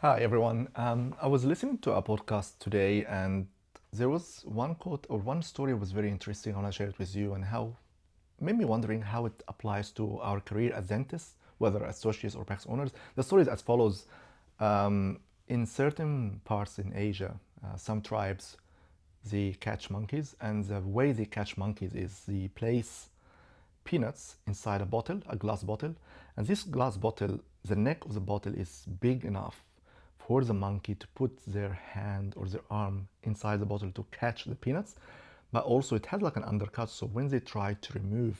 Hi, everyone. I was listening to a podcast today, and there was one quote or one story was very interesting. I want to share it with you, and how made me wondering how it applies to our career as dentists, whether associates or practice owners. The story is as follows: in certain parts in Asia, some tribes they catch monkeys, and the way they catch monkeys is they place peanuts inside a bottle, a glass bottle, and this glass bottle, the neck of the bottle is big enough for the monkey to put their hand or their arm inside the bottle to catch the peanuts, but also it has like an undercut, so when they try to remove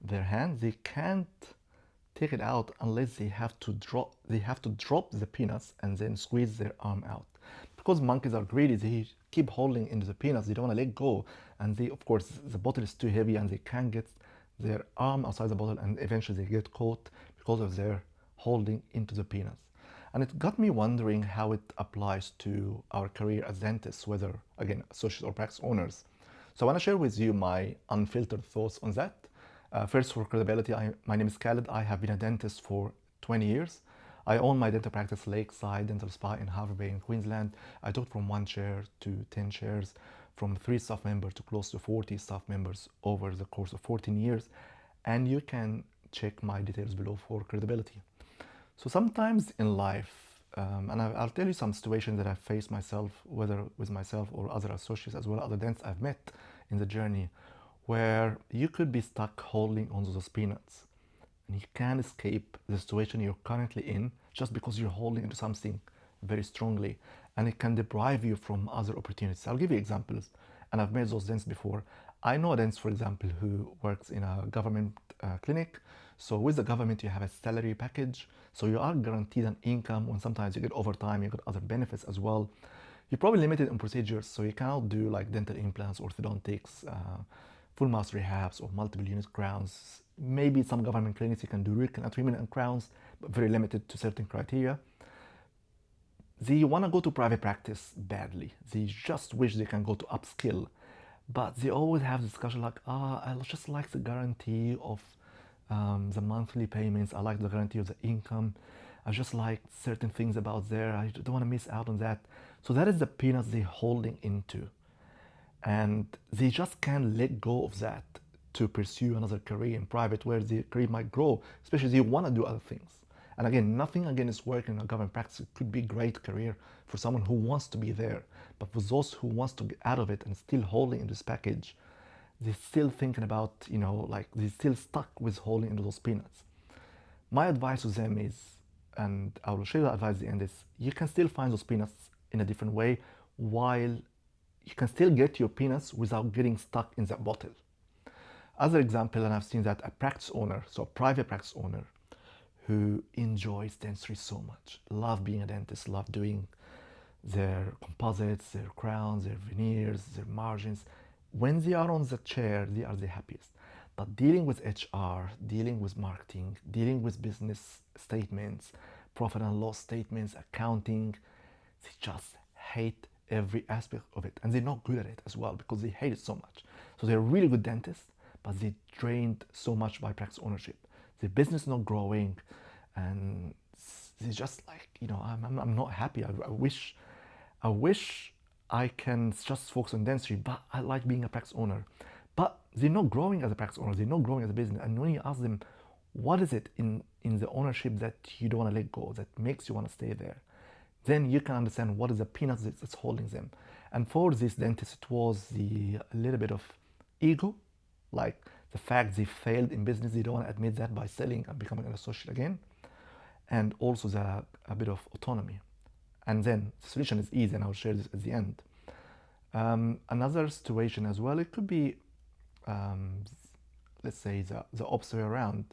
their hand, they can't take it out unless they have to drop the peanuts and then squeeze their arm out. Because monkeys are greedy, they keep holding into the peanuts, they don't want to let go, and they, of course, the bottle is too heavy and they can't get their arm outside the bottle, and eventually they get caught because of their holding into the peanuts. And it got me wondering how it applies to our career as dentists, whether again associates or practice owners. So I want to share with you my unfiltered thoughts on that. First, for credibility, my name is Khaled. I have been a dentist for 20 years. I own my dental practice, Lakeside Dental Spa in Harvey Bay in Queensland. I took from one chair to 10 chairs, from 3 staff members to close to 40 staff members over the course of 14 years. And you can check my details below for credibility. So sometimes in life, and I'll tell you some situations that I've faced myself, whether with myself or other associates as well, other dentists I've met in the journey, where you could be stuck holding onto those peanuts and you can't escape the situation you're currently in just because you're holding into something very strongly, and it can deprive you from other opportunities. I'll give you examples, and I've made those dents before. I know a dentist, for example, who works in a government clinic. So with the government, you have a salary package, so you are guaranteed an income, and sometimes you get overtime, you get other benefits as well. You're probably limited in procedures, so you cannot do like dental implants, orthodontics, full mouth rehabs, or multiple unit crowns. Maybe some government clinics you can do root canal treatment and crowns, but very limited to certain criteria. They want to go to private practice badly. They just wish they can go to upskill, but they always have discussion like, I just like the guarantee of the monthly payments. I like the guarantee of the income. I just like certain things about there. I don't want to miss out on that. So that is the peanuts they're holding into, and they just can't let go of that to pursue another career in private where the career might grow, especially if they want to do other things. And again, nothing against working in a government practice. It could be a great career for someone who wants to be there, but for those who wants to get out of it and still holding in this package, they're still thinking about, like they're still stuck with holding into those peanuts. My advice to them is, and I will share the advice at the end, is you can still find those peanuts in a different way, while you can still get your peanuts without getting stuck in that bottle. Other example, and I've seen that a practice owner, so a private practice owner, who enjoys dentistry so much, love being a dentist, love doing their composites, their crowns, their veneers, their margins. When they are on the chair, they are the happiest. But dealing with HR, dealing with marketing, dealing with business statements, profit and loss statements, accounting, they just hate every aspect of it. And they're not good at it as well because they hate it so much. So they're really good dentists, but they're drained so much by practice ownership. The business is not growing, and it's just like, I'm not happy. I wish I can just focus on dentistry, but I like being a practice owner. But they're not growing as a practice owner, they're not growing as a business. And when you ask them, what is it in the ownership that you don't want to let go, that makes you want to stay there, then you can understand what is the peanuts that's holding them. And for this dentist, it was a little bit of ego, like the fact they failed in business, they don't want to admit that by selling and becoming an associate again, and also a bit of autonomy. And then the solution is easy, and I'll share this at the end. Another situation as well, it could be, um, let's say, the opposite way around.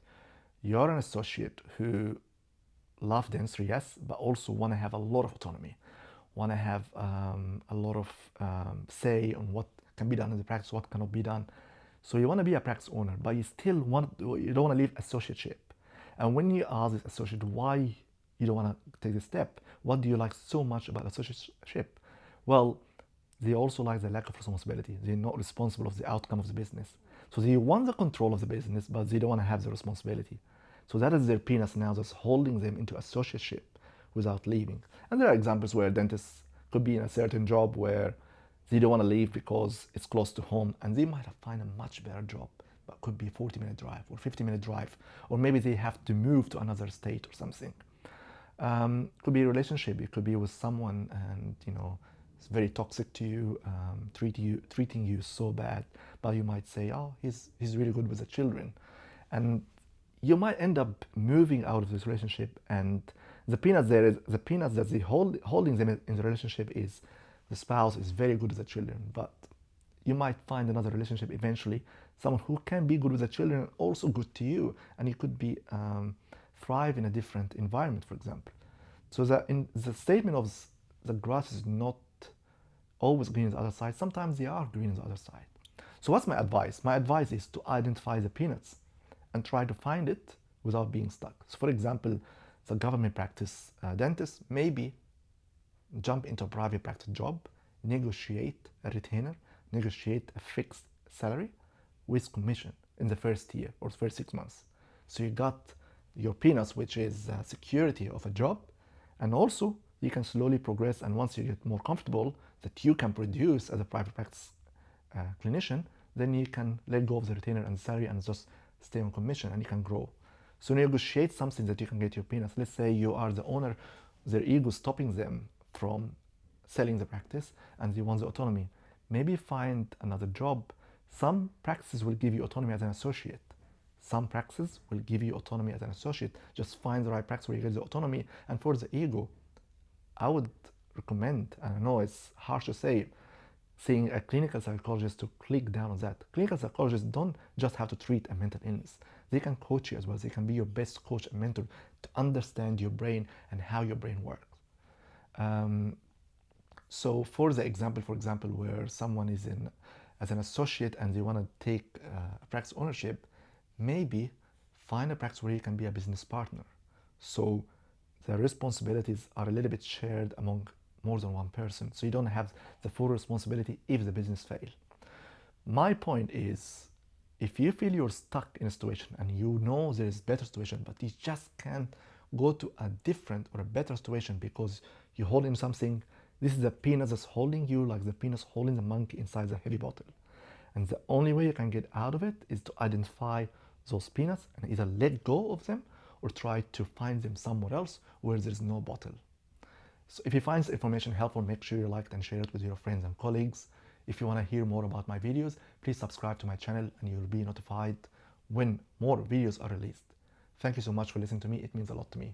You're an associate who love dentistry, yes, but also want to have a lot of autonomy, want to have a lot of say on what can be done in the practice, what cannot be done. So you want to be a practice owner, but you don't want to leave associateship. And when you ask this associate why you don't want to take this step, what do you like so much about associateship? Well, they also like the lack of responsibility. They're not responsible of the outcome of the business. So they want the control of the business, but they don't want to have the responsibility. So that is their peanuts now that's holding them into associateship without leaving. And there are examples where dentists could be in a certain job where they don't want to leave because it's close to home, and they might have find a much better job, but could be a 40-minute drive or 50-minute drive, or maybe they have to move to another state or something. Could be a relationship. It could be with someone, and it's very toxic to you, treating you so bad. But you might say, "Oh, he's really good with the children," and you might end up moving out of this relationship. And the peanuts that they holding them in the relationship is the spouse is very good with the children, but you might find another relationship eventually, someone who can be good with the children and also good to you, and you could be thrive in a different environment, for example. So the statement of the grass is not always green on the other side. Sometimes they are green on the other side. So what's my advice? My advice is to identify the peanuts and try to find it without being stuck. So for example, the government practice dentist, maybe jump into a private practice job, negotiate a retainer, negotiate a fixed salary with commission in the first year or first 6 months. So you got your peanuts, which is security of a job, and also you can slowly progress, and once you get more comfortable that you can produce as a private practice clinician, then you can let go of the retainer and salary and just stay on commission, and you can grow. So negotiate something that you can get your peanuts. Let's say you are the owner, their ego stopping them from selling the practice, and they want the autonomy. Maybe find another job. Some practices will give you autonomy as an associate. Some practices will give you autonomy as an associate. Just find the right practice where you get the autonomy. And for the ego, I would recommend, and I know it's harsh to say, seeing a clinical psychologist to click down on that. Clinical psychologists don't just have to treat a mental illness. They can coach you as well. They can be your best coach and mentor to understand your brain and how your brain works. So for the example, where someone is in as an associate and they want to take practice ownership, maybe find a practice where you can be a business partner. So the responsibilities are a little bit shared among more than one person. So you don't have the full responsibility if the business fails. My point is, if you feel you're stuck in a situation and you know there is a better situation, but you just can't go to a different or a better situation because you're holding something, this is the peanut that's holding you, like the peanut's holding the monkey inside the heavy bottle. And the only way you can get out of it is to identify those peanuts and either let go of them or try to find them somewhere else where there's no bottle. So if you find this information helpful, make sure you like it and share it with your friends and colleagues. If you want to hear more about my videos, please subscribe to my channel and you'll be notified when more videos are released. Thank you so much for listening to me. It means a lot to me.